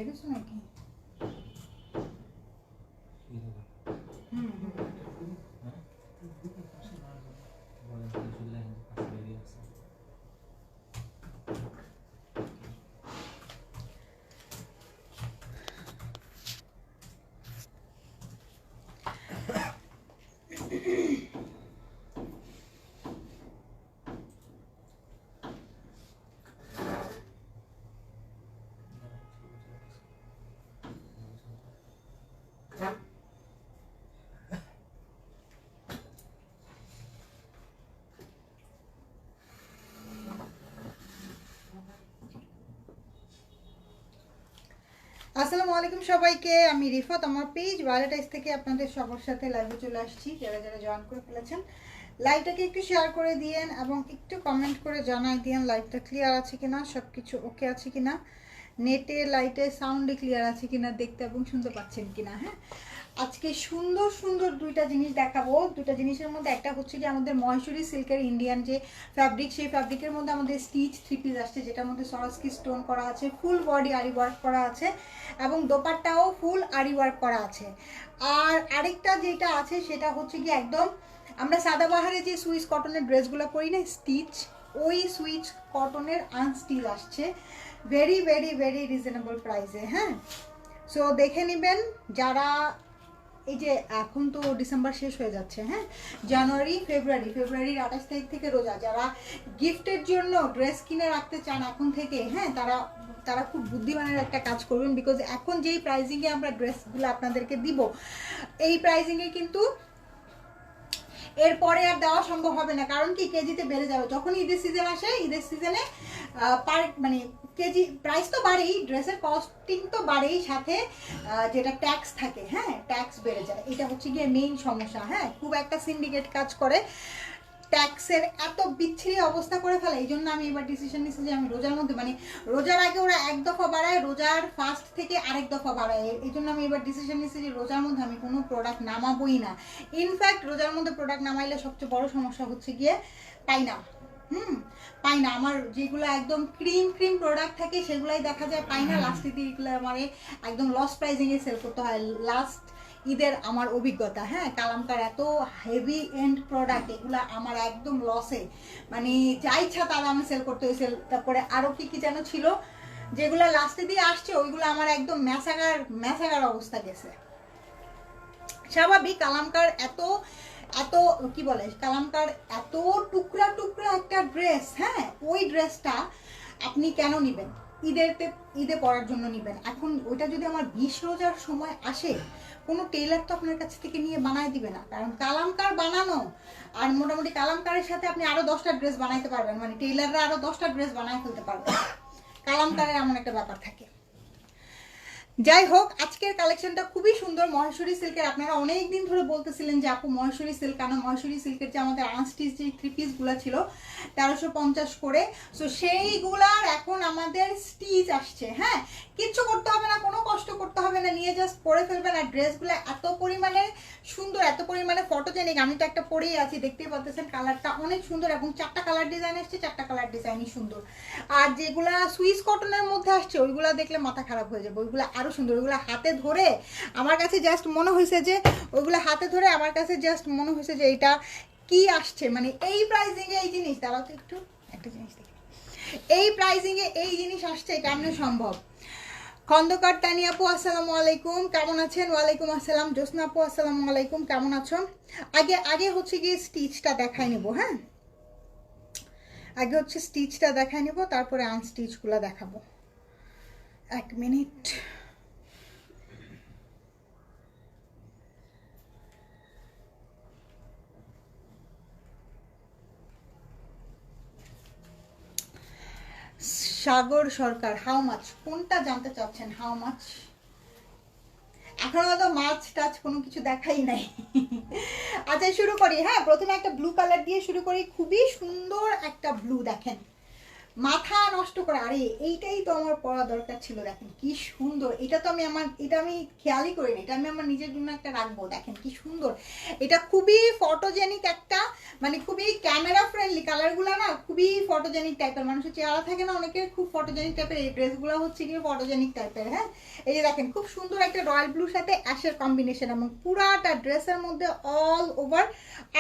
গেছো নাকি? আসসালামু আলাইকুম সবাইকে, আমি রিফাত। আমার পেজ ওয়ালেটাইজ থেকে আপনাদের সবার সাথে লাইভে চলে আসছি। যারা যারা জয়েন করে ফেলেছেন লাইভটাকে একটু শেয়ার করে দিয়েন এবং একটু কমেন্ট করে জানাই দিয়েন লাইভটা ক্লিয়ার আছে কিনা, সব কিছু ওকে আছে কিনা, নেটে লাইটে সাউন্ডে ক্লিয়ার আছে কিনা, দেখতে এবং শুনতে পাচ্ছেন কিনা। হ্যাঁ, আজকে সুন্দর সুন্দর দুইটা জিনিস দেখাবো। দুইটা জিনিসের মধ্যে একটা হচ্ছে কি আমাদের মহেশ্বরী সিল্কের ইন্ডিয়ান যে ফ্যাব্রিক, সেই ফ্যাব্রিকের মধ্যে আমাদের স্টিচ থ্রি পিস আসছে, যেটার মধ্যে সরাসকি স্টোন করা আছে, ফুল বডি আরি ওয়ার্ক করা আছে এবং দোপাট্টাও ফুল আরি ওয়ার্ক করা আছে। আর আরেকটা যেটা আছে সেটা হচ্ছে কি একদম আমরা সাদাবাহারে যে সুইস কটনের ড্রেসগুলো পরি না স্টিচ, ওই সুইচ কটনের আনস্টিচ আসছে ভেরি ভেরি ভেরি রিজনেবল প্রাইসে। হ্যাঁ, সো দেখে নেবেন যারা, এই যে এখন তো ডিসেম্বর শেষ হয়ে যাচ্ছে, হ্যাঁ ফেব্রুয়ারির 28 তারিখ থেকে রোজা, যারা গিফটের জন্য ড্রেস কিনে রাখতে চান এখন থেকে, হ্যাঁ তারা খুব বুদ্ধিমানের একটা কাজ করবেন। বিকজ এখন যেই প্রাইজিংয়ে আমরা ড্রেসগুলো আপনাদেরকে দিব, এই প্রাইজিংয়ে কিন্তু এরপরে আর দেওয়া সম্ভব হবে না। কারণ কি, কেজিতে বেড়ে যাবে। যখন ঈদের সিজন আসে, ঈদের সিজনে মানে কেজি প্রাইস তো বাড়েই, ড্রেসের কস্টিং তো বাড়েই, সাথে যেটা ট্যাক্স থাকে, হ্যাঁ ট্যাক্স বেড়ে যায়। এটা হচ্ছে গিয়ে মেইন সমস্যা। হ্যাঁ, খুব একটা সিন্ডিকেট কাজ করে, ট্যাক্সের এত বিচ্ছিরি অবস্থা করে ফেলে। এই জন্য আমি এবার ডিসিশন নিচ্ছি যে আমি রোজার মধ্যে, মানে রোজার আগে ওরা এক দফা বাড়ায়, রোজার ফার্স্ট থেকে আরেক দফা বাড়ায়। এই জন্য আমি এবার ডিসিশন নিচ্ছি যে রোজার মধ্যে আমি কোনো প্রোডাক্ট নামাবোই না। ইনফ্যাক্ট রোজার মধ্যে প্রোডাক্ট নামাইলে সবচেয়ে বড় সমস্যা হচ্ছে গিয়ে পাই না। পাই না, আমার যেগুলো একদম ক্রিম প্রোডাক্ট থাকে সেগুলাই দেখা যায় পাই না। লাস্টের দিকে এগুলো আমার একদম লস প্রাইজিংয়ে সেল করতে হয়। লাস্ট ঈদের আমার অভিজ্ঞতা, হ্যাঁ কালামকার এত হেভি এন্ড প্রোডাক্ট, এগুলো আমার একদম লসে, মানে যা ইচ্ছা তার আমি সেল করতে হয়েছে। তারপরে আরও কি যেন ছিল যেগুলো লাস্টে দিয়ে আসছে, ওইগুলো আমার একদম ম্যাসাগার অবস্থা গেছে। স্বাভাবিক, কালামকার এত কি বলে, কালামকার এত টুকরা একটা ড্রেস, হ্যাঁ ওই ড্রেসটা আপনি কেন নেবেন? ঈদে পরার জন্য নেবেন। এখন ওইটা যদি আমার 20 রোজার সময় আসে, কোনো টেইলার তো আপনার কাছ থেকে নিয়ে বানায় দিবে না। কারণ কালামকার বানানো, আর মোটামুটি কালামকারের সাথে আপনি আরো 10টা ড্রেস বানাইতে পারবেন, মানে টেইলাররা আরো 10টা ড্রেস বানায় ফেলতে পারবে। কালামকারের এমন একটা ব্যাপার থাকে। যাই হোক, আজকের কালেকশনটা খুবই সুন্দর মহেশ্বরী সিল্কের। আপনারা অনেক দিন ধরে বলতেছিলেন যে আপু মহেশ্বরী সিল্ক আনো, মহেশ্বরী সিল্কের যে আমাদের আনস্টিচ যে থ্রি পিসগুলো ছিল 1350 করে, সো সেইগুলার এখন আমাদের স্টিচ আসছে। হ্যাঁ, কিচ্ছু করতে হবে না, কোনো কষ্ট করতে হবে না, নিয়ে জাস্ট পরে ফেলবেন। আর ড্রেসগুলো এত পরিমাণে সুন্দর, এত পরিমাণে ফটোজেনিক। আমি তো একটা পরেই আছি, দেখতেই পাচ্ছেন কালারটা অনেক সুন্দর এবং 4টা কালার ডিজাইন আসছে, 4টা কালার ডিজাইনই সুন্দর। আর যেগুলা সুইস কটনের মধ্যে আসছে ওইগুলা দেখলে মাথা খারাপ হয়ে যাবে, ওইগুলা আরো সুন্দর। ওইগুলো হাতে ধরে আমার কাছে জাস্ট মনে হয়েছে যে এটা কি আসছে, মানে এই প্রাইজিং এ এই জিনিস, দাঁড়াও তো একটু একটা জিনিস দেখি, এই প্রাইজিং এ এই জিনিস আসছে, এটা এমনি সম্ভব? খন্দকার তানি আপু আসসালামু আলাইকুম, কেমন আছেন? ওয়ালাইকুম আসসালাম। জোসনা আপু আসসালামু আলাইকুম, কেমন আছো? আগে হচ্ছে গিয়ে স্টিচটা দেখাই নেবো। হ্যাঁ, আগে হচ্ছে স্টিচটা দেখাই নেবো, তারপরে আনস্টিচগুলো দেখাবো। 1 minute. Sagar Sarkar, how much? কোনটা জানতে চাচ্ছেন? How much? এখনো তো মাছ টাচ কোনো কিছু দেখাই নাই। আচ্ছা শুরু করি। হ্যাঁ, প্রথমে একটা ব্লু কালার দিয়ে শুরু করি। খুবই সুন্দর একটা ব্লু, দেখেন মাথা নষ্ট করে। আরে এইটাই তো আমার পড়া দরকার ছিল, দেখেন কি সুন্দর। এটা তো এটা আমি খেয়ালই করিনি, এটা আমি আমার নিজের জন্য একটা রাখবো। দেখেন কি সুন্দর, এটা খুবই ফটোজেনিক একটা, মানে খুবই ক্যামেরা ফ্রেন্ডলি। কালারগুলো না খুবই ফটোজেনিক টাইপের, মানুষের চেহারা থাকে না অনেকের খুব ফটোজেনিক টাইপের, এই ড্রেসগুলো হচ্ছে কি ফটোজেনিক টাইপের। হ্যাঁ, এই যে দেখেন খুব সুন্দর একটা রয়্যাল ব্লুর সাথে অ্যাশের কম্বিনেশন, এবং পুরাটা ড্রেসের মধ্যে অল ওভার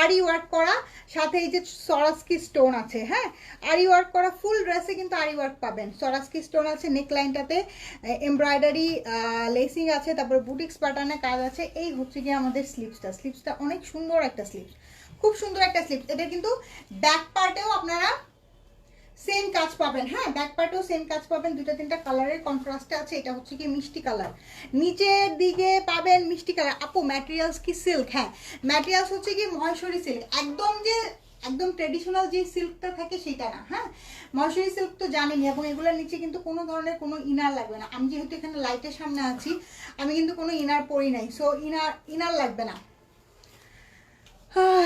আরি ওয়ার্ক করা, সাথে এই যে সরাস্কি স্টোন আছে। হ্যাঁ, আরি ওয়ার্ক করা ফুল ড্রেসে কিন্তু আরি ওয়ার্ক পাবেন, সরাস্কি স্টোন আছে নেকলাইনটাতে, এমব্রয়ডারি লেসিং আছে, তারপর বুটিক্স প্যাটার্নে কাজ আছে। এই হচ্ছে কি আমাদের স্লিপসটা অনেক সুন্দর একটা স্লিপস, খুব সুন্দর একটা স্লিপস। এটা কিন্তু ব্যাক পার্টেও আপনারা সেম কাজ পাবেন। হ্যাঁ, ব্যাক পার্টেও সেম কাজ পাবেন, দুইটা তিনটা কালারের কন্ট্রাস্টে আছে। এটা হচ্ছে কি মিষ্টি কালার, নিচের দিকে পাবেন মিষ্টি কালার। আপু ম্যাটেরিয়ালস কি সিল্ক? হ্যাঁ, ম্যাটেরিয়ালস হচ্ছে কি মহেশ্বরী সিল্ক, একদম ট্রেডিশনাল যে সিল্কটা থাকে সেটা না। হ্যাঁ, মহেশ্বরী সিল্ক তো জানেনি, এবং এগুলোর নিচে কিন্তু কোনো ধরনের কোনো ইনার লাগবে না। আমি যেহেতু এখানে লাইটের সামনে আছি, আমি কিন্তু কোনো ইনার পরি নাই, সো ইনার লাগবে না।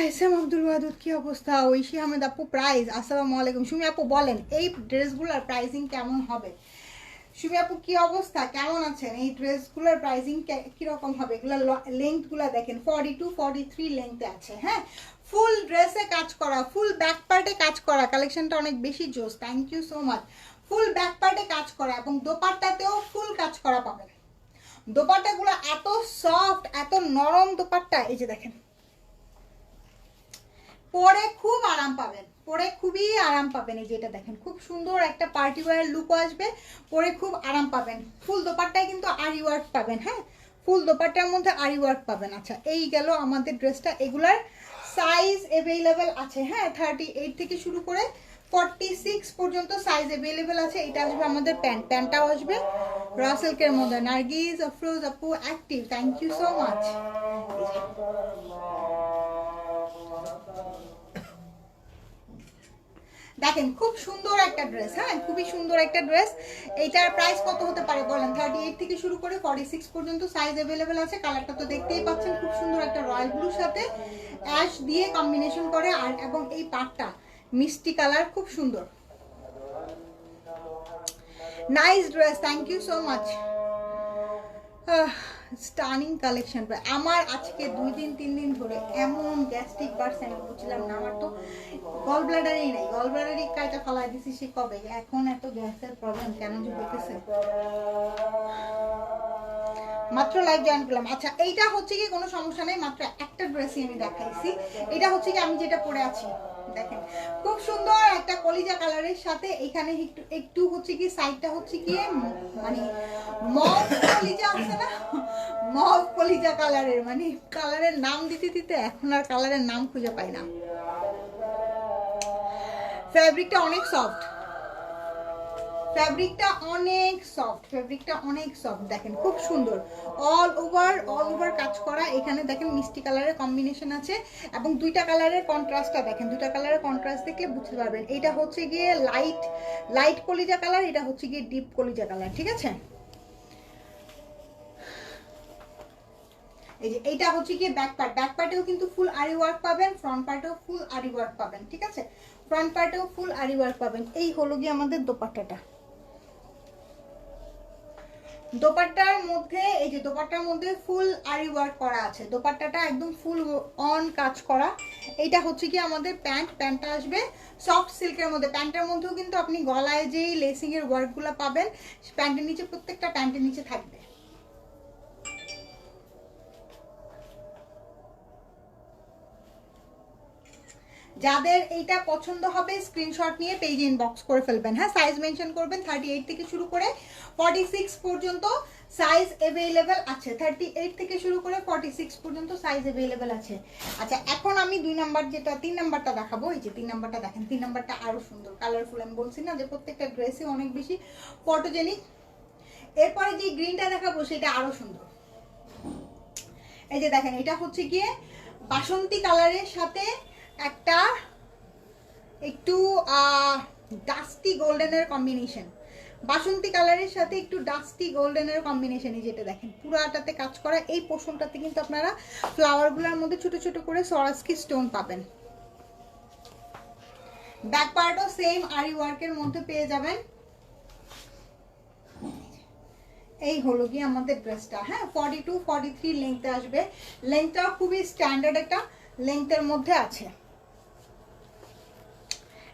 এস এম আব্দুল ওয়াদুদ, কি অবস্থা? ঐশী আহমেদ আপু, প্রাইস? আসসালামু আলাইকুম। সুমি আপু বলেন এই ড্রেসগুলোর প্রাইসিং কেমন হবে? সুমি আপু কি অবস্থা, কেমন আছেন? এই ড্রেসগুলোর প্রাইসিং কিরকম হবে? এগুলোর লেন্থগুলো দেখেন 42-43 লেন্থে আছে। হ্যাঁ, ফুল ড্রেসে কাজ করা, ফুল ব্যাক পার্টে কাজ করা, কালেকশনটা অনেক বেশি জোস। Thank you so much. Full back পার্টে কাজ করা এবং দোপাট্টাতেও ফুল কাজ করা পাবেন। দোপাট্টাগুলো এত সফট, এত নরম দোপাট্টা। এই যে দেখেন, পরে খুব আরাম পাবেন, পরে খুবই আরাম পাবেন। এই যে এটা দেখেন, খুব সুন্দর একটা পার্টি ওয়্যার লুকও আসবে, পরে খুব আরাম পাবেন। ফুল দোপাট্টায় কিন্তু আরি ওয়ার্ক পাবেন। হ্যাঁ, ফুল দোপাট্টার মধ্যে আরি ওয়ার্ক পাবেন। আচ্ছা, এই গেল আমাদের ড্রেসটা। এগুলার সাইজ অ্যাভেলেবেল আছে। হ্যাঁ, 38 থেকে শুরু করে 46 পর্যন্ত সাইজ অ্যাভেলেবেল আছে। এটা আসবে আমাদের প্যান্টটাও আসবে র সিল্কের মধ্যে। নার্গিস আফরোজ আপু active, thank you so much. দেখেন খুব সুন্দর একটা ড্রেস। হ্যাঁ, খুবই সুন্দর একটা ড্রেস। এইটার প্রাইস কত হতে পারে বলেন? 38 থেকে শুরু করে 46 পর্যন্ত সাইজ অ্যাভেলেবেল আছে। কালারটা তো দেখতেই পাচ্ছেন, খুব সুন্দর একটা রয়্যাল ব্লুর সাথে অ্যাশ দিয়ে কম্বিনেশন করে, আর এবং এই পাটটা মিষ্টি কালার, খুব সুন্দর। Nice dress, thank you so much. Stunning collection. আমার আজকে 2-3 দিন ধরে এমন গ্যাস্ট্রিক বাড়ছে, আমি বুঝলাম না। আমার তো গল ব্লাডারই নাই, গল ব্লাডারই কাইটা ফালাই দিছি সে কবে। এখন এত গ্যাসের প্রবলেম কেন যে হইতেছে। মাত্র লাইভ জয়েন করলাম। আচ্ছা, এইটা হচ্ছে কি কোনো সমস্যা নেই, মাত্র একটা ড্রেসই আমি দেখাইছি। এটা হচ্ছে কি আমি যেটা পরে আছি, দেখেন খুব সুন্দর একটা কলিজা কালারের সাথে এখানে একটু হচ্ছে কি সাইডটা হচ্ছে কি মানে মভ কলিজা আছে না, মভ কলিজা কালারের, মানে কালারের নাম দিতে দিতে এখন আর কালারের নাম খুঁজে পাই না। ফ্যাব্রিকটা অনেক সফট, ফ্যাব্রিকটা অনেক সফট, দেখেন খুব সুন্দর। অল ওভার কাজ করা। এখানে দেখেন মিষ্টি কালারের কম্বিনেশন আছে, এবং দুইটা কালারের কন্ট্রাস্টটা দেখেন, দুইটা কালারের কন্ট্রাস্ট দেখলে বুঝতে পারবেন। এটা হচ্ছে গিয়ে লাইট কলিজা কালার, এটা হচ্ছে গিয়ে ডিপ কলিজা কালার। ঠিক আছে, এই যে এইটা হচ্ছে গিয়ে ব্যাক পার্টেও কিন্তু ফুল আরি ওয়ার্ক পাবেন, ফ্রন্ট পার্টেও ফুল আরি ওয়ার্ক পাবেন। ঠিক আছে, ফ্রন্ট পার্টেও ফুল আরি ওয়ার্ক পাবেন। এই হলো গিয়ে আমাদের দোপাট্টাটা। দোপাট্টার মধ্যে এই যে দোপাট্টার মধ্যে ফুল আরি ওয়ার্ক করা আছে, দোপাট্টাটা একদম ফুল অন কাজ করা। এইটা হচ্ছে কি আমাদের প্যান্টটা আসবে সফট সিল্কের মধ্যে। প্যান্টের মধ্যেও কিন্তু আপনি গলায় যেই লেসিং এর ওয়ার্কগুলো পাবেন, প্যান্টের নিচে, প্রত্যেকটা প্যান্টের নিচে থাকবে। যাদের এইটা পছন্দ হবে স্ক্রিনশট নিয়ে পেজে ইনবক্স করে ফেলবেন। হ্যাঁ, সাইজ মেনশন করবেন। 38 থেকে শুরু করে 46 পর্যন্ত সাইজ অ্যাভেলেবেল আছে। 38 থেকে শুরু করে 46 পর্যন্ত সাইজ অ্যাভেলেবেল আছে। আচ্ছা, এখন আমি 3 নাম্বারটা দেখাবো। এই যে 3 নাম্বারটা দেখেন, 3 নাম্বারটা আরো সুন্দর কালারফুল। আমি বলছি না যে প্রত্যেকটা ড্রেসে অনেক বেশি ফটোজেনিক। এরপরে যে গ্রিনটা দেখাবো সেটা আরো সুন্দর। এই যে দেখেন, এটা হচ্ছে গিয়ে বাসন্তী কালারের সাথে একটা একটু ডাস্টি গোল্ডেনের কম্বিনেশন, বাসন্তী কালারের সাথে একটু ডাস্টি গোল্ডেনের কম্বিনেশন। এই যেটা দেখেন পুরাটাতে কাজ করা। এই পোর্শনটাতে কিন্তু আপনারা ফ্লাওয়ারগুলোর মধ্যে ছোট ছোট করে সরাস্কি স্টোন পাবেন। ব্যাক পার্টও সেম আরি ওয়ার্কের মধ্যে পেয়ে যাবেন। এই হলো কি আমাদের ড্রেসটা, হ্যাঁ 42-43 লেন্থে আসবে। লেন্থটাও খুবই স্ট্যান্ডার্ড একটা লেন্থের মধ্যে আছে।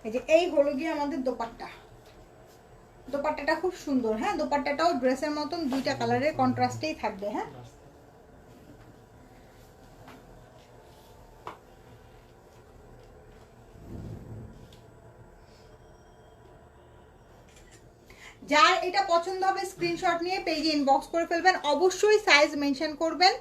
এই যে এই হলো গিয়ে আমাদের দোপাট্টা। দোপাট্টাটা খুব সুন্দর, হ্যাঁ দোপাট্টাটাও ড্রেসের মতন দুইটা কালারের কন্ট্রাস্টেই থাকবে। হ্যাঁ যার এটা পছন্দ হবে স্ক্রিনশট নিয়ে পেজে ইনবক্স করে ফেলবেন। অবশ্যই সাইজ মেনশন করবেন,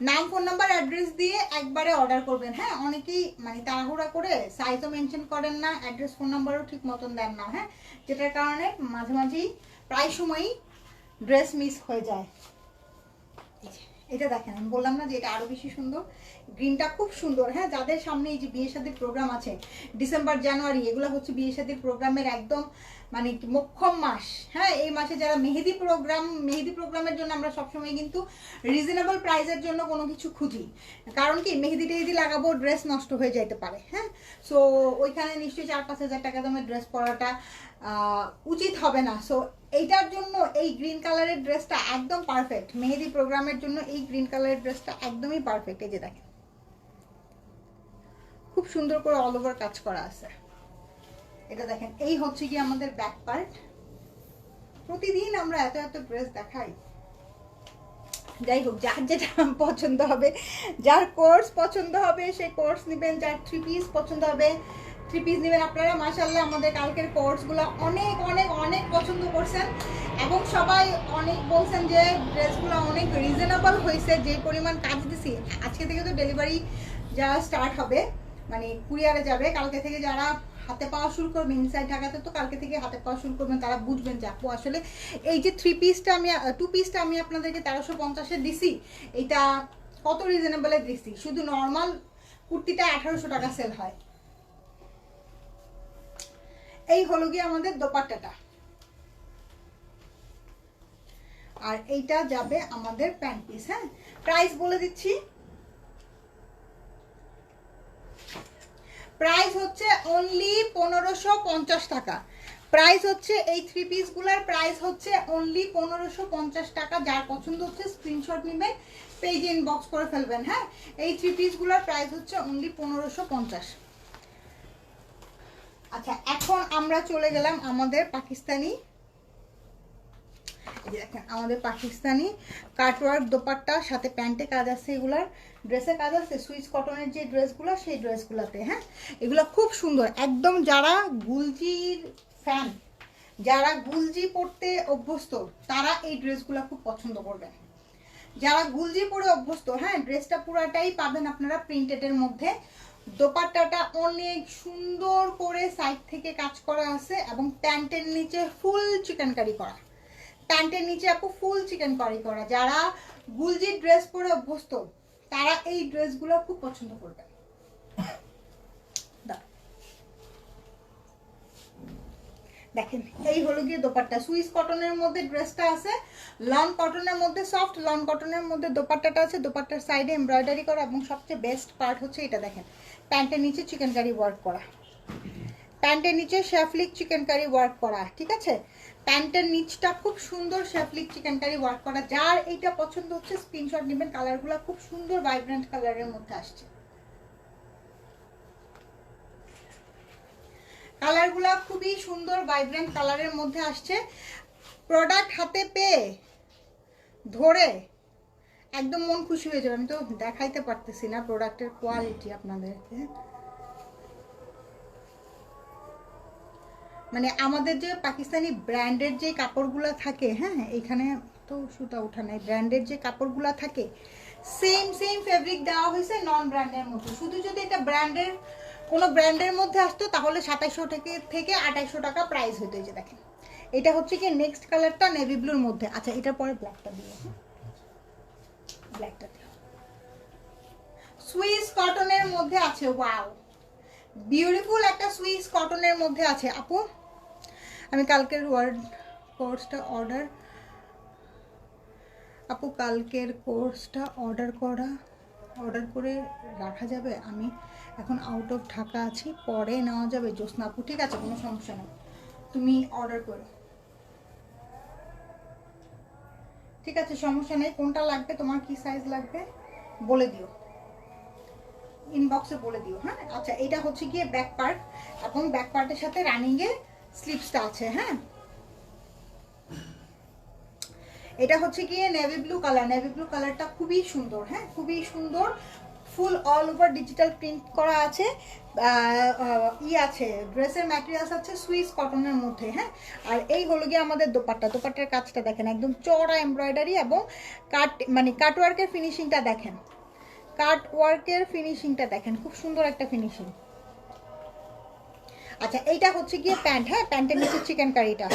নাম ফোন নাম্বার অ্যাড্রেস দিয়ে একবারে অর্ডার করবেন। হ্যাঁ অনেকেই মানে তাড়াহুড়া করে সাইজও মেনশন করেন না, অ্যাড্রেস ফোন নাম্বারও ঠিক মতন দেন না, হ্যাঁ যেটার কারণে মাঝে মাঝেই প্রায় সময়ই ড্রেস মিস হয়ে যায়। এটা দেখেন, আমি বললাম না যে এটা আরো বেশি সুন্দর, গ্রিনটা খুব সুন্দর। হ্যাঁ যাদের সামনে এই যে বিয়ে শাদীর প্রোগ্রাম আছে, ডিসেম্বর জানুয়ারি এগুলো হচ্ছে বিয়ে শাদীর প্রোগ্রামের একদম মানে মোক্ষম মাস। হ্যাঁ এই মাসে যারা মেহেদি প্রোগ্রামের জন্য আমরা সবসময় কিন্তু রিজনেবল প্রাইসের জন্য কোনো কিছু খুঁজি, কারণ কি মেহেদি টেহেদি লাগাবো ড্রেস নষ্ট হয়ে যেতে পারে। হ্যাঁ সো ওইখানে নিশ্চয়ই 4-5 হাজার টাকা দামের ড্রেস পরাটা উচিত হবে না। সো এইটার জন্য এই গ্রিন কালারের ড্রেসটা একদম পারফেক্ট, মেহেদি প্রোগ্রামের জন্য এই গ্রিন কালারের ড্রেসটা একদমই পারফেক্ট। এই যে দেখেন খুব সুন্দর করে অল ওভার কাজ করা আছে। এটা দেখেন, এই হচ্ছে কি আমাদের ব্যাক পার্ট। প্রতিদিন আমরা এত এত ড্রেস দেখাই, যাই হোক যার যেটা পছন্দ হবে, যার কোর্স পছন্দ হবে সেই কোর্স নেবেন, যার 3 পিস পছন্দ হবে 3 পিস নেবেন। আপনারা মাশাআল্লাহ আমাদের কালকের কোর্সগুলো অনেক অনেক অনেক পছন্দ করছেন এবং সবাই অনেক বলছেন যে ড্রেসগুলো অনেক রিজনেবল হয়েছে। যে পরিমাণ কাজ দিছি, আজকে থেকে তো ডেলিভারি যা স্টার্ট হবে মানে কুরিয়ারে যাবে, কালকে থেকে যারা হাতে পাওয়া শুরু করবেন ইনসাইড ঢাকাতে, তো কালকে থেকে হাতে পাওয়া শুরু করবেন, তারা বুঝবেন যে আপু আসলে এই যে 2 পিসটা আমি আপনাদেরকে 1350-এ দিছি, এটা কত রিজনেবলে দিছি। শুধু নর্মাল কুর্তিটা 1800 টাকা সেল হয়। এই হলো গিয়ে আমাদের দোপাট্টাটা, আর এইটা যাবে আমাদের প্যান্ট পিস। হ্যাঁ প্রাইস বলে দিচ্ছি, প্রাইস হচ্ছে অনলি 1550 টাকা। প্রাইস হচ্ছে এই 3 পিসগুলোর প্রাইস হচ্ছে অনলি 1550 টাকা। যার পছন্দ হচ্ছে স্ক্রিনশট নেবেন, পেজে ইনবক্স করে ফেলবেন। হ্যাঁ এই 3 পিসগুলোর প্রাইস হচ্ছে অনলি 1550। আচ্ছা এখন আমরা চলে গেলাম আমাদের পাকিস্তানি, দেখেন আমাদের পাকিস্তানি কাটওয়ার্ক দোপাট্টা, সাথে প্যান্টে কাজ আছে, এগুলার ড্রেসে কাজ আছে সুইস কটনের যে ড্রেসগুলো সেই ড্রেসগুলোতে। হ্যাঁ এগুলো খুব সুন্দর একদম। যারা গুলজির ফ্যান, যারা গুলজি পরতে অভ্যস্ত, তারা এই ড্রেসগুলো খুব পছন্দ করবেন। যারা গুলজি পরে অভ্যস্ত, হ্যাঁ ড্রেসটা পুরাটাই পাবেন আপনারা প্রিন্টেডের মধ্যে। দোপাট্টাটা অনেক সুন্দর করে সাইড থেকে কাজ করা আছে এবং প্যান্টের নিচে ফুল চিকেনকারি করা, প্যান্টের নিচে আপু ফুল চিকেন কারি করা। যারা গুলজি ড্রেস পরে অভ্যস্ত তারা এই ড্রেসগুলো খুব পছন্দ করবে। দেখেন এই হলো গিয়ে দোপাট্টা, সুইস কটনের মধ্যে ড্রেসটা আছে, লন কটনের মধ্যে সফট লন কটনের মধ্যে দোপাট্টাটা আছে। দোপাট্টার সাইডে এমব্রয়ডারি করা এবং সবচেয়ে বেস্ট পার্ট হচ্ছে এটা দেখেন, প্যান্টের নিচে চিকেন কারি ওয়ার্ক করা, প্যান্টের নিচে শেফলিক চিকেন কারি ওয়ার্ক করা। ঠিক আছে, প্যান্টের নিচটা খুব সুন্দর শেফলিক চিকেন কারি ওয়ার্ক করা। যার এইটা পছন্দ হচ্ছে স্ক্রিনশট নেবেন। কালারগুলো খুব সুন্দর ভাইব্রেন্ট কালারের মধ্যে আসছে, কালারগুলো খুবই সুন্দর ভাইব্রেন্ট কালারের মধ্যে আসছে। প্রোডাক্ট হাতে পেয়ে ধরে একদম মন খুশি হয়ে যাবে। আমি তো দেখাইতে পারতেছি না প্রোডাক্টের কোয়ালিটি আপনাদেরকে, মানে আমাদের যে পাকিস্তানি ব্র্যান্ডের যে কাপড়গুলো থাকে, হ্যাঁ এখানে তো সুতা ওঠা নাই, ব্র্যান্ডের যে কাপড়গুলো থাকে সেম ফেব্রিক দেওয়া হয়েছে নন ব্র্যান্ডের মধ্যে। শুধু যদি এটা ব্র্যান্ডের কোনো ব্র্যান্ডের মধ্যে আসতো তাহলে 2700 থেকে 2800 টাকা প্রাইস হতো। এই যে দেখেন এটা হচ্ছে কি নেক্সট কালারটা নেভি ব্লুর মধ্যে। আচ্ছা এটার পরে ব্ল্যাকটা দিয়ে, ব্ল্যাকটা দিয়ে সুইস কটনের মধ্যে আছে। ওয়াও বিউটিফুল একটা সুইস কটনের মধ্যে আছে। আপু আমি কালকের কোর্সটা অর্ডার অর্ডার করে রাখা যাবে? আমি এখন আউট অফ ঢাকা আছি, পরে নেওয়া যাবে জ্যোৎস্না আপু। ঠিক আছে, কোনো সমস্যা নেই, তুমি অর্ডার করো। ঠিক আছে, সমস্যা নেই। কোনটা লাগবে তোমার, কি সাইজ লাগবে বলে দিও, ইনবক্সে বলে দিও। হ্যাঁ আচ্ছা, এটা হচ্ছে গিয়ে ব্যাক পার্ট, এবং ব্যাক পার্টের সাথে রানিংয়ে স্লিপসটা আছে। হ্যাঁ, এটা হচ্ছে গিয়ে navy blue colour. Navy blue কালারটা খুবই সুন্দর। হ্যাঁ, খুবই সুন্দর, ফুল অল ওভার ডিজিটাল প্রিন্ট করা আছে। আছে ড্রেসের ম্যাটেরিয়ালস আছে সুইস কটনের মধ্যে। হ্যাঁ, আর এই হলো গিয়ে আমাদের দোপাট্টা। দোপাট্টার কাজটা দেখেন, একদম চড়া এমব্রয়ডারি এবং কাট ওয়ার্কের ফিনিশিংটা দেখেন, কাট ওয়ার্কের ফিনিশিংটা দেখেন, খুব সুন্দর একটা ফিনিশিং। আচ্ছা, এইটা হচ্ছে গিয়ে প্যান্ট। হ্যাঁ, প্যান্টের নিচের চিকেন কারিটা,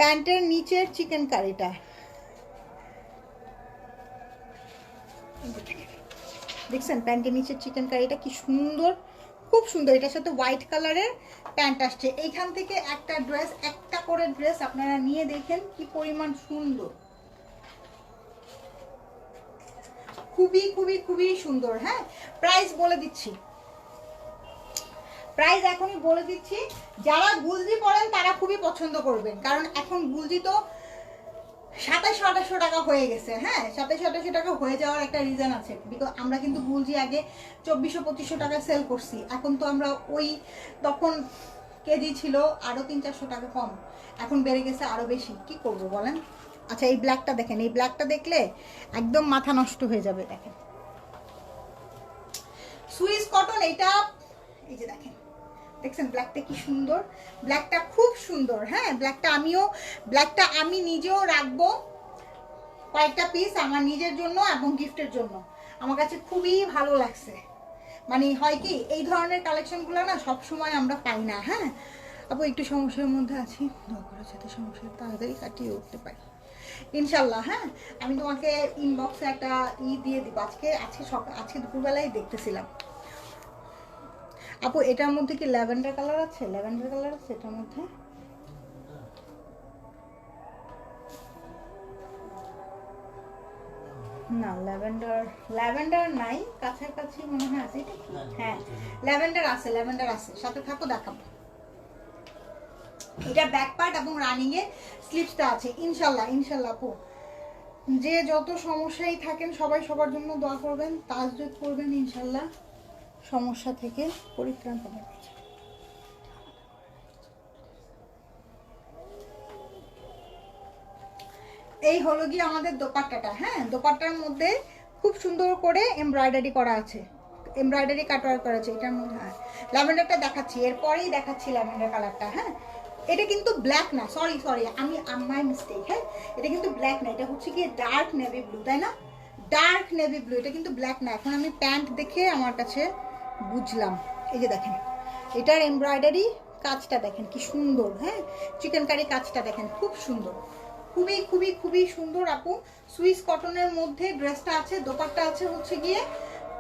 প্যান্টের নিচের চিকেন কারিটা দেখছেন, প্যান্টের নিচের চিকেন কারিটা কি সুন্দর, খুব সুন্দর। এটার সাথে হোয়াইট কালারের প্যান্ট আসছে। এইখান থেকে একটা ড্রেস, একটা করে ড্রেস আপনারা নিয়ে দেখেন কি পরিমাণ সুন্দর, খুবই খুবই খুবই সুন্দর। হ্যাঁ, প্রাইস বলে দিচ্ছি, প্রাইস এখনই বলে দিচ্ছি। যারা গুলজি পরেন তারা খুবই পছন্দ করবেন, কারণ এখন গুলজি তো 2700-2800 টাকা হয়ে গেছে। হ্যাঁ, 2700-2800 টাকা হয়ে যাওয়ার একটা রিজন আছে, বিকজ আমরা কিন্তু গুলজি আগে 2400-2500 টাকা সেল করছি। এখন তো আমরা ওই তখন কেজি ছিল আরো 300-400 টাকা কম, এখন বেড়ে গেছে আরো বেশি। কি করব বলেন? আচ্ছা, এই ব্ল্যাকটা দেখেন, এই ব্ল্যাকটা দেখলে একদম মাথা নষ্ট হয়ে যাবে। দেখেন, সুইস কটন এটা, এই যে দেখেন, দেখছেন ব্ল্যাকটা কি সুন্দর, ব্ল্যাকটা খুব সুন্দর। হ্যাঁ, ব্ল্যাকটা আমি নিজেও রাখবো কয়েকটা পিস আমার নিজের জন্য এবং গিফটের জন্য। আমার কাছে খুবই ভালো লাগছে। মানে হয় কি, এই ধরনের কালেকশনগুলো না সবসময় আমরা পাই না। হ্যাঁ আপু, একটু সমস্যার মধ্যে আছি, দয়া করে যাতে সমস্যা তাড়াতাড়ি কাটিয়ে উঠতে পারি ইনশাল্লাহ। হ্যাঁ, আমি তোমাকে ইনবক্সে একটা দিয়ে দিব। আজকে দুপুরবেলায় দেখতেছিলাম। আপু, এটার মধ্যে কি ল্যাভেন্ডার কালার আছে? ল্যাভেন্ডার কালার আছে এটার মধ্যে? না, ল্যাভেন্ডার নাই, কাছাকাছি মনে হয় আছে। হ্যাঁ, ল্যাভেন্ডার আছে, সাথে থাকো দেখাবো। এটা ব্যাক পার্ট এবং রানিং এ স্লিপসটা আছে। ইনশাল্লাহ আপু, যে যত সমস্যাই থাকেন সবাই সবার জন্য দোয়া করবেন, তাসজুদ করবেন, ইনশাল্লাহ সমস্যা থেকে পরিত্রাণ পাবেন। এই হলো গিয়ে আমাদের দোপাট্টাটা। হ্যাঁ, দোপাট্টার মধ্যে খুব সুন্দর করে এমব্রয়ডারি করা আছে, এমব্রয়ডারি কাটওয়ার্ক করা আছে এটার মধ্যে। হ্যাঁ, ল্যাভেন্ডারটা দেখাচ্ছি, এরপরেই দেখাচ্ছি ল্যাভেন্ডার কালারটা। হ্যাঁ, এটা কিন্তু ব্ল্যাক না, সরি আমি মাই মিস্টেক। হ্যাঁ, এটা কিন্তু ব্ল্যাক না, এটা হচ্ছে গিয়ে ডার্ক নেভি ব্লু, তাই না? ডার্ক নেভি ব্লু, এটা কিন্তু ব্ল্যাক না। এখন আমি প্যান্ট দেখে আমার কাছে বুঝলাম। এই যে দেখেন, এটার এমব্রয়ডারি কাজটা দেখেন কি সুন্দর। হ্যাঁ, চিকেন কারি কাজটা দেখেন, খুব সুন্দর, খুবই খুবই খুবই সুন্দর আপু। সুইস কটনের মধ্যে ড্রেসটা আছে, দোপাট্টা আছে হচ্ছে গিয়ে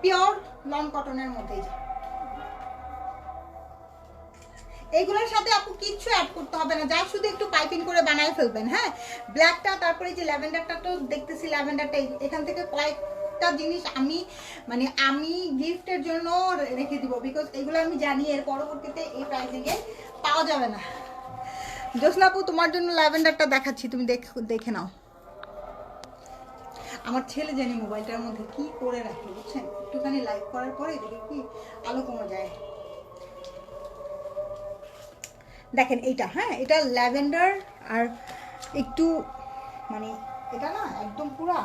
পিওর লন কটনের মধ্যে। এইগুলোর সাথে আপু কিচ্ছু অ্যাড করতে হবে না, যা শুধু একটু পাইপিং করে বানায় ফেলবেন। হ্যাঁ, ব্ল্যাকটা, তারপরে যে ল্যাভেন্ডারটা তো দেখতেছি, ল্যাভেন্ডারটা এখান থেকে কয়েকটা জিনিস আমি গিফটের জন্য রেখে দিব, বিকজ এগুলো আমি জানি এর পরবর্তীতে এই প্রাইসিংয়ে পাওয়া যাবে না। জোসনা আপু, তোমার জন্য ল্যাভেন্ডারটা দেখাচ্ছি, তুমি দেখে নাও। আমার ছেলে জানি মোবাইলটার মধ্যে কি করে রাখে, বুঝছেন? একটুখানি লাইক করার পরে দেখে কি আলো কমে যায়। দেখেন এইটা, হ্যাঁ, এটা ল্যাভেন্ডার আর একটু এটা না একদম পুরা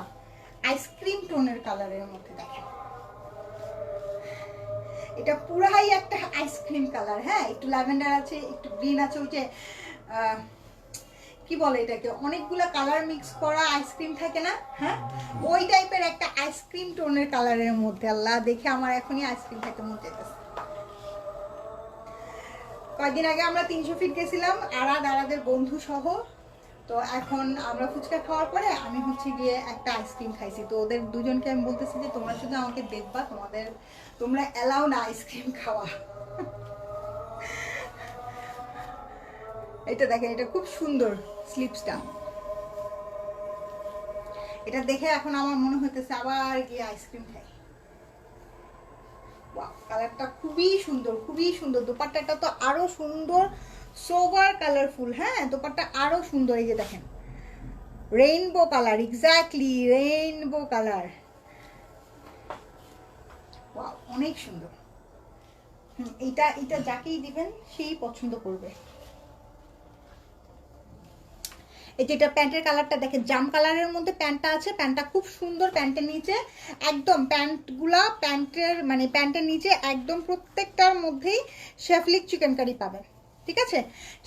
আইসক্রিম টোনের কালারের মধ্যে। দেখেন, এটা পুরাই একটা আইসক্রিম কালার। হ্যাঁ, একটু ল্যাভেন্ডার আছে, একটু গ্রিন আছে, ওই যে কি বলে এটাকে, অনেকগুলা কালার মিক্স করা আইসক্রিম থাকে না? হ্যাঁ, ওই টাইপের একটা আইসক্রিম টোনের কালারের মধ্যে। আল্লাহ, দেখে আমার এখনই আইসক্রিম খেতে মন চাইতেছে। কয়েকদিন আগে আমরা 300 ফিট গেছিলাম আরাদের বন্ধু সহ। তো এখন আমরা ফুচকা খাওয়ার পরে আমি হচ্ছে গিয়ে একটা আইসক্রিম খাইছি। তো ওদের দুজনকে আমি বলতেছি যে তোমরা শুধু আমাকে দেখবা, তোমরা অ্যালাউ না আইসক্রিম খাওয়া। এটা দেখেন, এটা খুব সুন্দর স্লিপসটা। এটা দেখে এখন আমার মনে হইতেছে আবার গিয়ে আইসক্রিম খাই। ওয়াও, কালারটা খুবই সুন্দর, খুবই সুন্দর। দোপাট্টাটা তো আরো সুন্দর, সোবার কালারফুল। হ্যাঁ, দোপাট্টা আরো সুন্দর। এই যে দেখেন, rainbow colour, exactly rainbow colour. Wow, অনেক সুন্দর। এটা এটা যাকেই দিবেন সেই পছন্দ করবে। এই যেটা প্যান্টের কালারটা দেখেন, জাম কালারের মধ্যে প্যান্টটা আছে, প্যান্টটা খুব সুন্দর। প্যান্টের নিচে একদম প্যান্টগুলা প্যান্টের মানে প্যান্টের নিচে একদম প্রত্যেকটার মধ্যেই শেফলিক চিকেন কারি পাবেন। ঠিক আছে,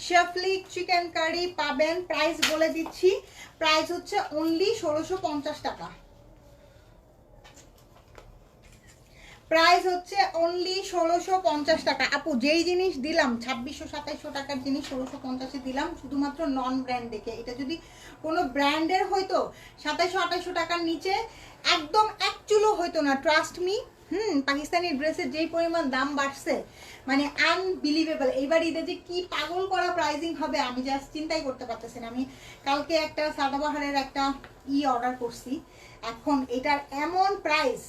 শেফলিক চিকেন কারি পাবেন। প্রাইস বলে দিচ্ছি, প্রাইস হচ্ছে অনলি 1650 টাকা। প্রাইস হচ্ছে অনলি 1650 টাকা। আপু যেই জিনিস দিলাম 2600-2700 টাকার জিনিস 1650-এ দিলাম শুধুমাত্র নন ব্র্যান্ড দেখে। এটা যদি কোনো ব্র্যান্ডের হইতো 2700-2800 টাকার নিচে একদম এক চুলো হইতো না, ট্রাস্ট মি। পাকিস্তানি ড্রেসের যেই পরিমাণ দাম বাড়ছে মানে আনবিলিভেবল। এইবার ঈদে যে কি পাগল করা প্রাইজিং হবে আমি জাস্ট চিন্তাই করতে পারতেছি না। আমি কালকে একটা সাদাবাহারের একটা অর্ডার করছি, এখন এটার এমন প্রাইস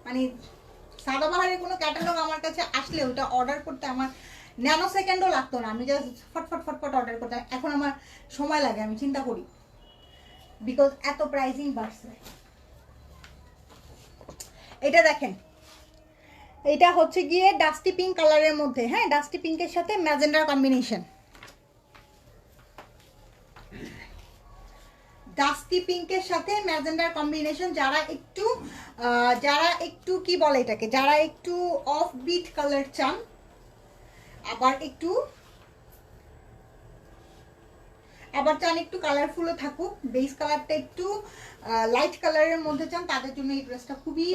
মানে সাদাবাহারের কোনো ক্যাটালগ আমার কাছে আসলে ওটা অর্ডার করতে আমার ন্যানো সেকেন্ডও লাগতো না, আমি জাস্ট ফটফট ফটফট অর্ডার করতাম। এখন আমার সময় লাগে, আমি চিন্তা করি, বিকজ এত প্রাইসিং বাড়ছে। এটা দেখেন, এটা হচ্ছে গিয়ে ডাস্টি পিঙ্ক কালারের মধ্যে। হ্যাঁ, ডাস্টি পিঙ্কের সাথে ম্যাজেন্ডার কম্বিনেশন। ডাস্টি পিঙ্কের সাথে ম্যাজেন্ডার কম্বিনেশন। যারা একটু কি বলে এটাকে, যারা একটু অফ বিট কালার চান, আবার চান একটু কালারফুলও থাকুক, বেস কালারটা একটু লাইট কালারের মধ্যে চান, তাদের জন্য এই ড্রেসটা খুবই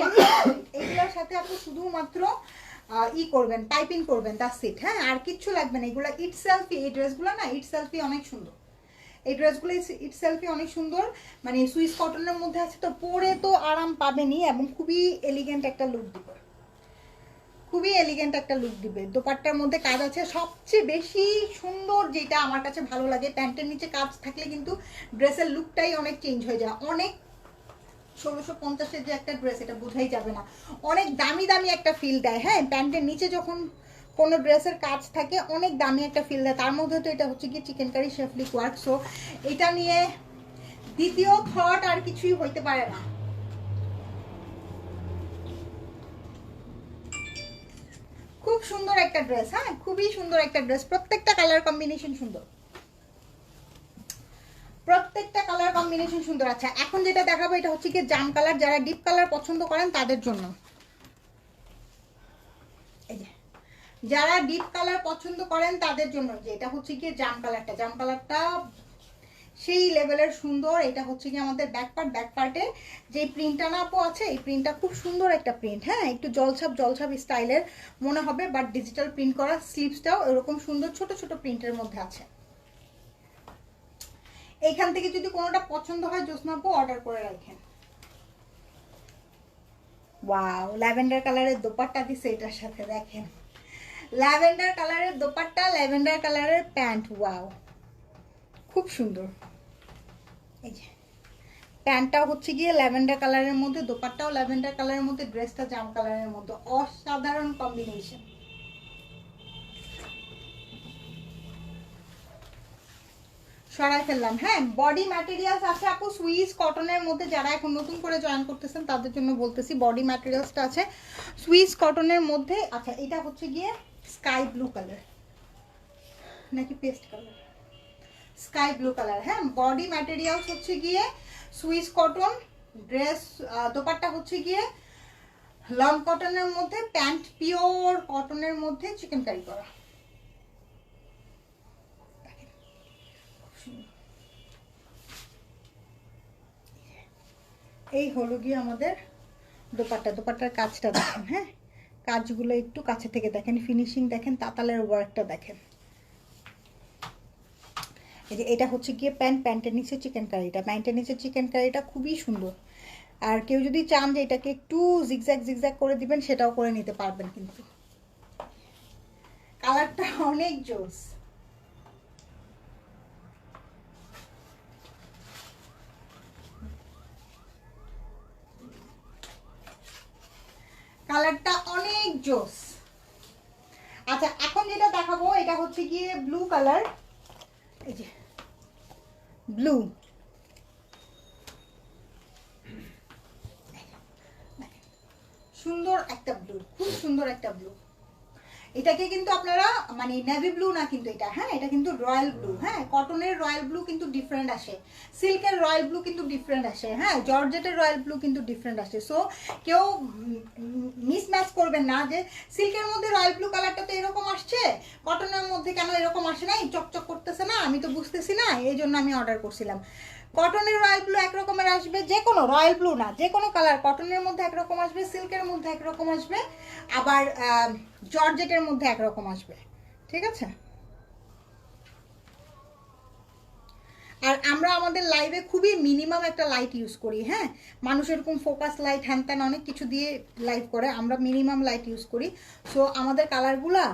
এইগুলোর সাথে আপনি শুধুমাত্র করবেন, পাইপিং করবেন, দ্যাটস ইট। হ্যাঁ, আর কিচ্ছু লাগবে না। এগুলো ইট সেলফি, এই ড্রেসগুলো না ইট সেলফি অনেক সুন্দর। এই ড্রেসগুলো ইট সেলফি অনেক সুন্দর, মানে সুইস কটনের মধ্যে আছে তো পরে তো আরাম পাবেনই, এবং খুবই এলিগেন্ট একটা লুক দিবে, খুবই এলিগেন্ট একটা লুক দিবে। দোপাট্টার মধ্যে কাজ আছে। সবচেয়ে বেশি সুন্দর যেটা আমার কাছে ভালো লাগে, প্যান্টের নিচে কাজ থাকলে কিন্তু ড্রেসের লুকটাই অনেক চেঞ্জ হয়ে যায়। অনেক 1650-এর যে একটা ড্রেস, এটা বোঝাই যাবে না, অনেক দামি দামি একটা ফিল দেয়। হ্যাঁ, প্যান্টের নিচে যখন কোনো ড্রেসের কাজ থাকে অনেক দামি একটা ফিল দেয়। তার মধ্যে তো এটা হচ্ছে কি চিকেন কারি শেফলিক ওয়ার্ক। সো এটা নিয়ে দ্বিতীয় থট আর কিছুই হইতে পারে না। খুব সুন্দর একটা ড্রেস। হ্যাঁ, খুবই সুন্দর একটা ড্রেস। প্রত্যেকটা কালার কম্বিনেশন সুন্দর, প্রত্যেকটা কালার কম্বিনেশন সুন্দর। আচ্ছা, এখন যেটা দেখাবো এটা হচ্ছে কি জাম কালার। যারা ডিপ কালার পছন্দ করেন তাদের জন্য, এই যে যারা ডিপ কালার পছন্দ করেন তাদের জন্য যে এটা হচ্ছে কি জাম কালারটা। জাম কালারটা সেই লেভেলের সুন্দর। এটা হচ্ছে কি আমাদের ব্যাক পার্টে যে প্রিন্টটা না আপু আছে, এই প্রিন্টটা খুব সুন্দর একটা প্রিন্ট। হ্যাঁ, একটু জলছাপ স্টাইলের মনে হবে, বাট ডিজিটাল প্রিন্ট করা। স্লিভসটাও এরকম সুন্দর ছোট ছোট প্রিন্টের মধ্যে আছে। এইখান থেকে যদি কোনোটা পছন্দ হয় জোসনা আপু অর্ডার করে রাখেন। ওয়াও, ল্যাভেন্ডার কালারের দোপাট্টা দিছে এটার সাথে, দেখেন ল্যাভেন্ডার কালারের দোপাট্টা, ল্যাভেন্ডার কালারের প্যান্ট। ওয়াও, খুব সুন্দর। এই যে প্যান্টটাও হচ্ছে গিয়ে ল্যাভেন্ডার কালারের মধ্যে, দোপাট্টাও ল্যাভেন্ডার কালারের মধ্যে, ড্রেসটা জাম কালারের মধ্যে, অসাধারণ কম্বিনেশন। সরাই ফেললাম। হ্যাঁ, বডি ম্যাটেরিয়ালস আছে আপু সুইস কটনের মধ্যে। যারা এখন নতুন করে জয়েন করতেছেন তাদের জন্য বলতেছি, বডি ম্যাটেরিয়ালসটা আছে সুইস কটনের মধ্যে। আচ্ছা, এটা হচ্ছে গিয়ে স্কাই ব্লু কালার নাকি paste colour, sky blue colour. হ্যাঁ, বডি ম্যাটেরিয়ালস হচ্ছে গিয়ে সুইস কটন, ড্রেস দোপাট্টা হচ্ছে গিয়ে লং কটনের মধ্যে, প্যান্ট পিওর কটনের মধ্যে চিকেন কারি করা। এই হলো গিয়ে আমাদের দোপাট্টার কাজটা দেখেন। হ্যাঁ, কাজগুলো একটু কাছে থেকে দেখেন, ফিনিশিং দেখেন, তাতালের ওয়ার্কটা দেখেন। এই যে এটা হচ্ছে গিয়ে প্যান্টের নিচে চিকেন কারিটা, প্যান্টের নিচে চিকেন কারিটা খুবই সুন্দর। আর কেউ যদি চান যে এটাকে একটু জিগজ্যাগ করে দিবেন সেটাও করে নিতে পারবেন, কিন্তু কালারটা অনেক জোস। কালারটা অনেক জোস। আচ্ছা এখন যেটা দেখাবো এটা হচ্ছে গিয়ে ব্লু কালার, এই যে ব্লু, সুন্দর একটা ব্লু, খুব সুন্দর একটা ব্লু। এটাকে কিন্তু আপনারা মানে নেভি ব্লু না কিন্তু এটা, হ্যাঁ এটা কিন্তু রয়্যাল ব্লু। হ্যাঁ কটনের রয়্যাল ব্লু কিন্তু ডিফারেন্ট আসে, সিল্কের রয়্যাল ব্লু কিন্তু ডিফারেন্ট আসে, হ্যাঁ জর্জেটের রয়্যাল ব্লু কিন্তু ডিফারেন্ট আসে। সো কেউ মিসম্যাচ করবেন না যে সিল্কের মধ্যে রয়্যাল ব্লু কালারটা তো এরকম আসছে, কটনের মধ্যে কেন এরকম আসে না, চকচক করতেছে না, আমি তো বুঝতেছি না, এই জন্য আমি অর্ডার করছিলাম। কটনের রয়্যাল ব্লু একরকমের আসবে, যে কোনো রয়্যাল ব্লু না, যে কোনো কালার কটনের মধ্যে একরকম আসবে, সিল্কের মধ্যে একরকম আসবে, আবার জর্জেটের মধ্যে একরকম আসবে, ঠিক আছে। আর আমরা আমাদের লাইভে খুবই মিনিমাম একটা লাইট ইউজ করি, হ্যাঁ মানুষ এরকম ফোকাস লাইট হ্যান ত্যান অনেক কিছু দিয়ে লাইভ করে, আমরা মিনিমাম লাইট ইউজ করি। সো আমাদের কালারগুলা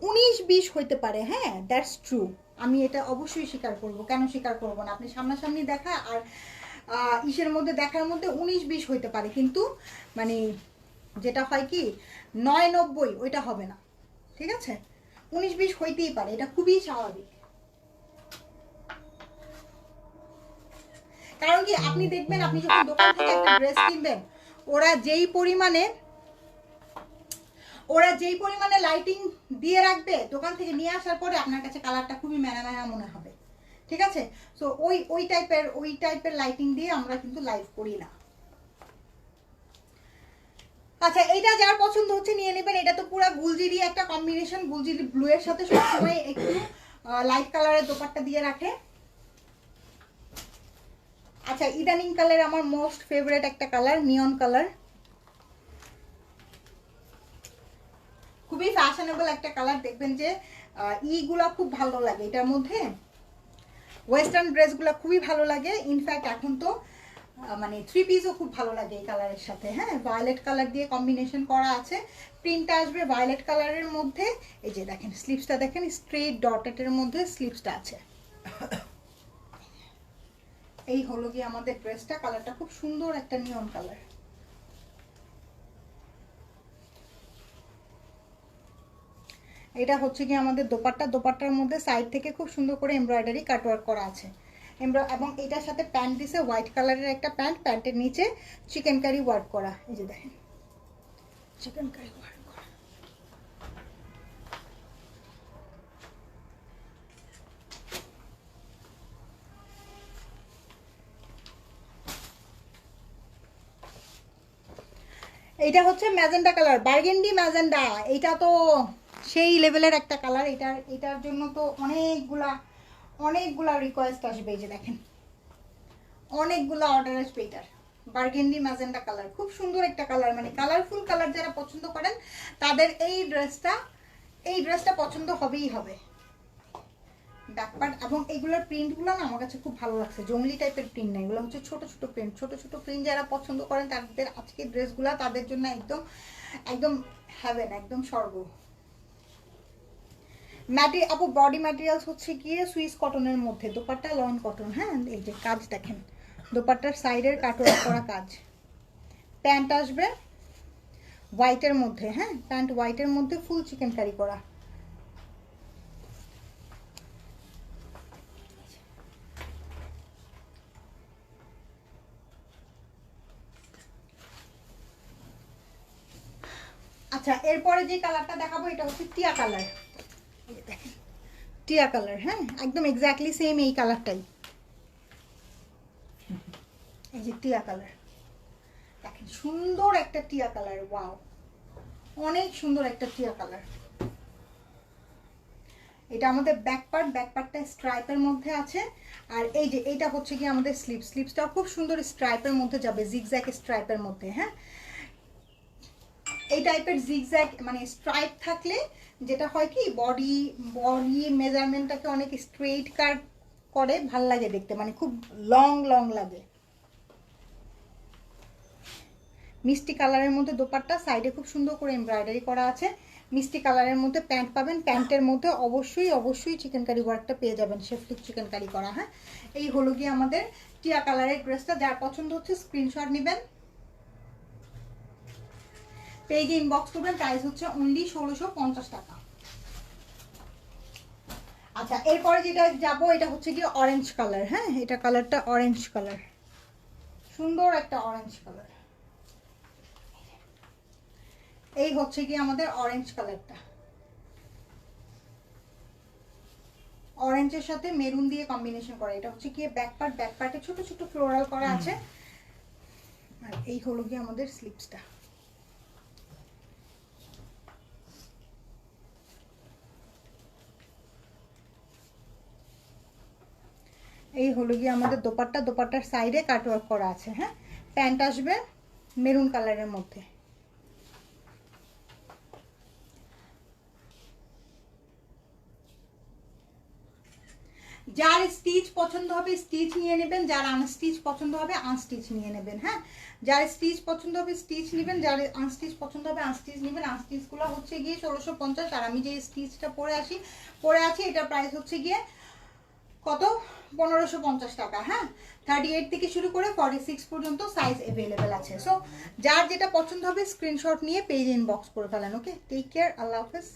19-20 হইতে পারে, হ্যাঁ দ্যাটস ট্রু, আমি এটা অবশ্যই স্বীকার করব, কেন স্বীকার করব না, আপনি সামনাসামনি দেখা আর ইসের মধ্যে দেখার মধ্যে 19-20 হইতে পারে, কিন্তু মানে যেটা হয় কি 9-90 ওইটা হবে না, ঠিক আছে 19-20 হইতেই পারে, এটা খুবই স্বাভাবিক। কারণ কি আপনি দেখবেন আপনি যখন দোকান থেকে একটা ড্রেস কিনবেন, ওরা যেই পরিমাণে লাইটিং দিয়ে রাখবে, দোকান থেকে নিয়ে আসার পরে আপনার কাছে কালারটা খুবই মেনা মেনা মনে হবে, ঠিক আছে। সো ওই টাইপের লাইটিং দিয়ে আমরা কিন্তু লাইভ করি না। আচ্ছা এইটা যার পছন্দ হচ্ছে নিয়ে নেবেন, এটা তো পুরো গুলজিরি একটা কম্বিনেশন, গুলজিরি ব্লু এর সাথে সবসময় একটু লাইট কালারের দোপাট্টা দিয়ে রাখে। আচ্ছা ইদানিং কালার আমার মোস্ট ফেভারিট একটা কালার, নিয়ন কালার, খুবই ফ্যাশনেবল একটা কালার, দেখবেন যে ইগুলা খুব ভালো লাগে এটার মধ্যে, ওয়েস্টার্ন ড্রেসগুলো খুবই ভালো লাগে, ইনফ্যাক্ট এখন তো মানে 3 পিসও খুব ভালো লাগে এই কালারের সাথে, হ্যাঁ ভায়োলেট কালার দিয়ে কম্বিনেশন করা আছে, প্রিন্টটা আসবে ভায়োলেট কালারের মধ্যে, এই যে দেখেন স্লিভসটা দেখেন স্ট্রেট ডটেটের মধ্যে স্লিভসটা আছে। এই হলো কি আমাদের ড্রেসটা, কালারটা খুব সুন্দর একটা নিয়ন কালার। এটা হচ্ছে কি আমাদের দোপাট্টার মধ্যে সাইড থেকে খুব সুন্দর করে এমব্রয়ডারি কাটওয়ার্ক করা আছে, এবং এটার সাথে প্যান্ট দিছে হোয়াইট কালারের একটা প্যান্ট, প্যান্টের নিচে চিকেন কারি ওয়ার্ক করা, এই যে দেখেন চিকেন কারি ওয়ার্ক করা। এইটা হচ্ছে ম্যাজেন্ডা কালার, বার্গেন্ডি ম্যাজেন্ডা, এইটা তো সেই লেভেলের একটা কালার, এটার জন্য তো অনেকগুলা রিকোয়েস্ট আসবে, এই যে দেখেন অনেকগুলা অর্ডার আসবে এটার। বার্গেন্ডি ম্যাজেন্ডা কালার খুব সুন্দর একটা কালার, মানে কালারফুল কালার যারা পছন্দ করেন তাদের এই ড্রেসটা পছন্দ হবেই হবে। ব্যাকপার্ট এবং এগুলোর প্রিন্টগুলো না আমার কাছে খুব ভালো লাগছে, জংলি টাইপের প্রিন্ট না, এগুলো হচ্ছে ছোট ছোট প্রিন্ট যারা পছন্দ করেন তাদের আজকের ড্রেসগুলো তাদের জন্য একদম একদম হ্যাভেন, একদম স্বর্গ। আপু বডি ম্যাটেরিয়ালস হচ্ছে গিয়ে সুইস কটনের মধ্যে, দোপাট্টা লন কটন, হ্যাঁ এই যে কাজ দেখেন দোপাট্টার সাইডের কাটওয়ার্ক করা কাজ, প্যান্ট আসবে হোয়াইটের মধ্যে, হ্যাঁ প্যান্ট হোয়াইটের মধ্যে ফুল চিকেন কারি করা। আচ্ছা এরপরে যে কালারটা দেখাবো এটা হচ্ছে টিয়া কালার, দেখেন টিয়া কালার, হ্যাঁ একদম এক্স্যাক্টলি সেম এই কালারটাই, এই যে টিয়া কালার দেখেন সুন্দর একটা টিয়া কালার, ওয়াও অনেক সুন্দর একটা টিয়া কালার। এটা আমাদের ব্যাকপার্টটা স্ট্রাইপের মধ্যে আছে, আর এই যে এটা হচ্ছে কি আমাদের স্লিভসটা খুব সুন্দর স্ট্রাইপের মধ্যে যাবে, জিগজ্যাগ স্ট্রাইপের মধ্যে, হ্যাঁ এই টাইপের জিগজ্যাগ মানে স্ট্রাইপ থাকলে যেটা হয় কি বডি মেজারমেন্টটাকে অনেক স্ট্রেইট কাট করে, ভাল লাগে দেখতে, মানে খুব লং লাগে। মিষ্টি কালারের মধ্যে দোপাট্টা, সাইডে খুব সুন্দর করে এমব্রয়ডারি করা আছে, মিষ্টি কালারের মধ্যে প্যান্ট পাবেন, প্যান্টের মধ্যে অবশ্যই চিকেন কারি ওয়ার্কটা পেয়ে যাবেন, শেফলিক চিকেন কারি করা, হ্যাঁ এই হলো গিয়ে আমাদের টিয়া কালারের ড্রেসটা, যার পছন্দ হচ্ছে স্ক্রিনশট নেবেন। পেজে ইনবক্স করবেন। প্রাইস হচ্ছে অনলি 1650 টাকা। আচ্ছা, এরপরে যেটা যাবো এটা হচ্ছে কি অরেঞ্জ কালার। হ্যাঁ, এটা কালারটা অরেঞ্জ কালার, সুন্দর একটা অরেঞ্জ কালার। এই হচ্ছে কি আমাদের অরেঞ্জ কালারটা, অরেঞ্জের সাথে মেরুন দিয়ে কম্বিনেশন করা। এটা হচ্ছে কি ব্যাক পার্ট, ব্যাক পার্টে ছোট ছোট ফ্লোরাল করা আছে। আর এই হলো কি আমাদের স্লিপসটা। এই হলো গিয়ে আমাদের দোপাট্টা, দোপাট্টার সাইডে কাটওয়ার্ক করা আছে। হ্যাঁ, প্যান্ট আসবে মেরুন কালারের মধ্যে। যার স্টিচ পছন্দ হবে স্টিচ নিয়ে নেবেন, যার আনস্টিচ পছন্দ হবে আনস্টিচ নিয়ে নেবেন। হ্যাঁ, যার স্টিচ পছন্দ হবে স্টিচ নেবেন, যার আনস্টিচ পছন্দ হবে আনস্টিচ নেবেন। আনস্টিচগুলো হচ্ছে গিয়ে 1650। আর আমি যে স্টিচটা পরে আছি এটার প্রাইস হচ্ছে গিয়ে কত, 1550 টাকা। হ্যাঁ, 38 থেকে শুরু করে 46 পর্যন্ত সাইজ অ্যাভেলেবেল আছে। সো যার যেটা পছন্দ হবে স্ক্রিনশট নিয়ে পেজে ইনবক্স করে ফেলেন। ওকে, টেক কেয়ার, আল্লাহ হাফেজ,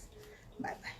বাই বাই।